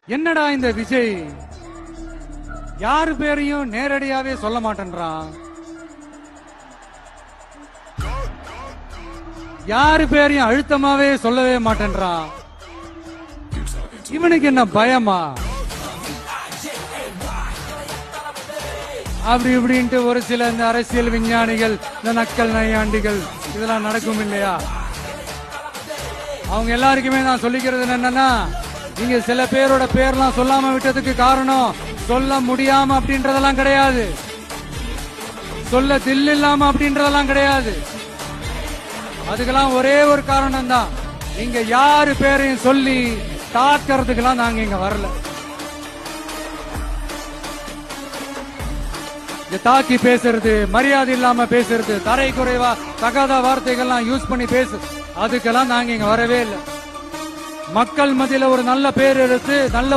என்னடா இந்த விஜய் யாரு பேரையும் நேரடியாவே சொல்ல மாட்டேன்றான், யாரு பேரையும் அழுத்தமாவே சொல்லவே மாட்டேன்றான். இவனுக்கு என்ன பயமா? அப்படி இப்படின்ட்டு ஒரு சில இந்த அரசியல் விஞ்ஞானிகள், இந்த நக்கல் நையாண்டிகள் இதெல்லாம் நடக்கும் இல்லையா? அவங்க எல்லாருக்குமே நான் சொல்லிக்கிறது என்னன்னா, நீங்க சில பேரோட பேர்லாம் சொல்லாம விட்டதுக்கு காரணம் சொல்ல முடியாம அப்படின்றதெல்லாம் கிடையாது, சொல்ல தில் இல்லாம அப்படின்றதெல்லாம் கிடையாது. அதுக்கெல்லாம் ஒரே ஒரு காரணம் தான், நீங்க யாரு பேரையும் சொல்லி தாக்கிறதுக்கெல்லாம் நாங்க இங்க வரல. தாக்கி பேசுறது, மரியாதை இல்லாம பேசுறது, தரை குறைவா தகாத வார்த்தைகள்லாம் யூஸ் பண்ணி பேசு, அதுக்கெல்லாம் நாங்க இங்க வரவே இல்லை. மக்கள் மத்தியில ஒரு நல்ல பேர் எடுத்து நல்ல